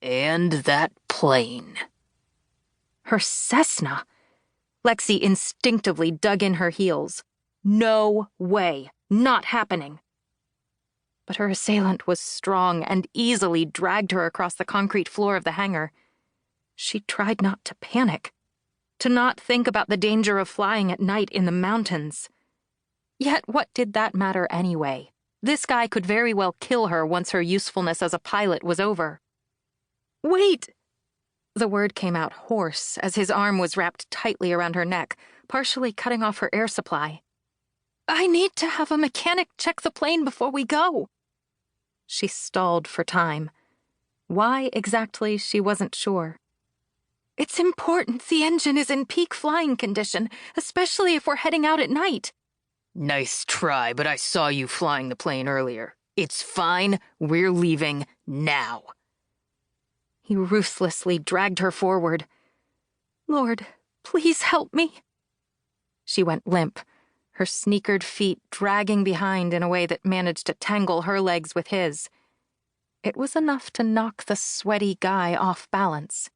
And that plane. Her Cessna. Lexie instinctively dug in her heels. No way. Not happening. But her assailant was strong and easily dragged her across the concrete floor of the hangar. She tried not to panic, to not think about the danger of flying at night in the mountains. Yet what did that matter anyway? This guy could very well kill her once her usefulness as a pilot was over. "Wait!" The word came out hoarse as his arm was wrapped tightly around her neck, partially cutting off her air supply. "I need to have a mechanic check the plane before we go." She stalled for time. Why exactly, she wasn't sure. "It's important the engine is in peak flying condition, especially if we're heading out at night." Nice try, but I saw you flying the plane earlier. It's fine. We're leaving now. He ruthlessly dragged her forward. "Lord, please help me." She went limp, her sneakered feet dragging behind in a way that managed to tangle her legs with his. It was enough to knock the sweaty guy off balance.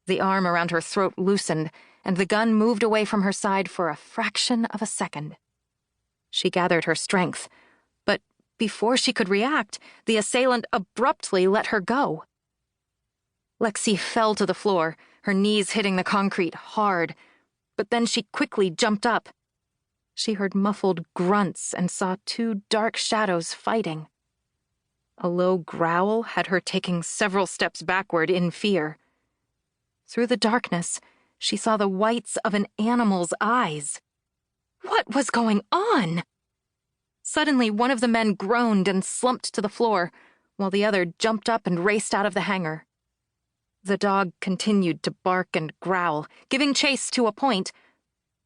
The arm around her throat loosened, and the gun moved away from her side for a fraction of a second. She gathered her strength, but before she could react, the assailant abruptly let her go. Lexie fell to the floor, her knees hitting the concrete hard, but then she quickly jumped up. She heard muffled grunts and saw two dark shadows fighting. A low growl had her taking several steps backward in fear. Through the darkness, she saw the whites of an animal's eyes. What was going on? Suddenly, one of the men groaned and slumped to the floor, while the other jumped up and raced out of the hangar. The dog continued to bark and growl, giving chase to a point,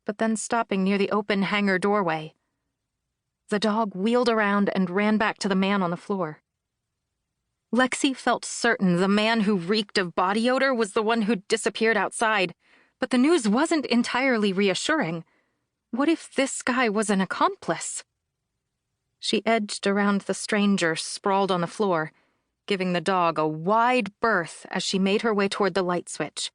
but then stopping near the open hangar doorway. The dog wheeled around and ran back to the man on the floor. Lexie felt certain the man who reeked of body odor was the one who'd disappeared outside, but the news wasn't entirely reassuring. What if this guy was an accomplice? She edged around the stranger sprawled on the floor, giving the dog a wide berth as she made her way toward the light switch.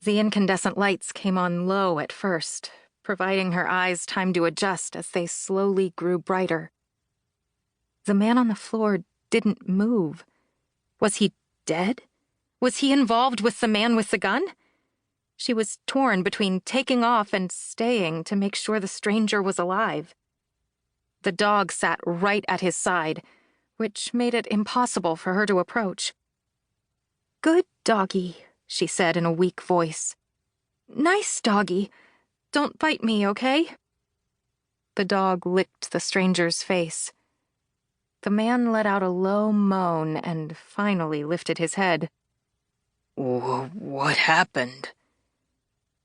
The incandescent lights came on low at first, providing her eyes time to adjust as they slowly grew brighter. The man on the floor didn't move. Was he dead? Was he involved with the man with the gun? She was torn between taking off and staying to make sure the stranger was alive. The dog sat right at his side, which made it impossible for her to approach. "Good doggy," she said in a weak voice. "Nice doggy. Don't bite me, okay?" The dog licked the stranger's face. The man let out a low moan and finally lifted his head. What happened?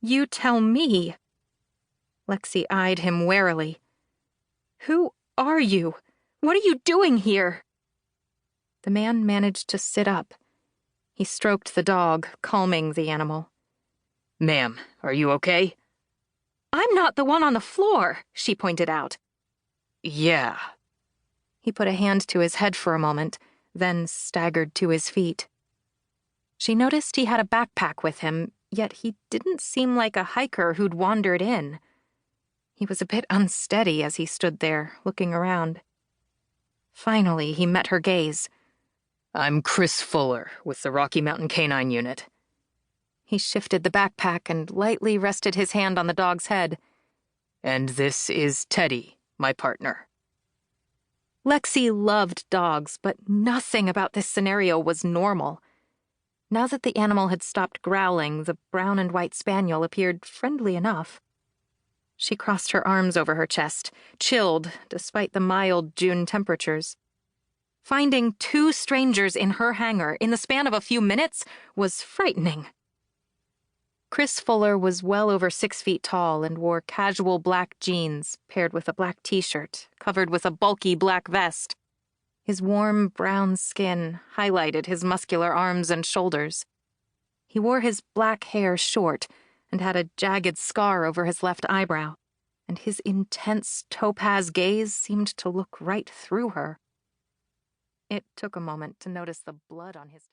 "You tell me." Lexie eyed him warily. "Who are you? What are you doing here?" The man managed to sit up. He stroked the dog, calming the animal. "Ma'am, are you okay?" "I'm not the one on the floor," she pointed out. "Yeah." He put a hand to his head for a moment, then staggered to his feet. She noticed he had a backpack with him, yet he didn't seem like a hiker who'd wandered in. He was a bit unsteady as he stood there, looking around. Finally, he met her gaze. "I'm Chris Fuller with the Rocky Mountain Canine Unit." He shifted the backpack and lightly rested his hand on the dog's head. "And this is Teddy, my partner." Lexie loved dogs, but nothing about this scenario was normal. Now that the animal had stopped growling, the brown and white spaniel appeared friendly enough. She crossed her arms over her chest, chilled despite the mild June temperatures. Finding two strangers in her hangar in the span of a few minutes was frightening. Chris Fuller was well over 6 feet tall and wore casual black jeans paired with a black t-shirt covered with a bulky black vest. His warm brown skin highlighted his muscular arms and shoulders. He wore his black hair short and had a jagged scar over his left eyebrow, and his intense topaz gaze seemed to look right through her. It took a moment to notice the blood on his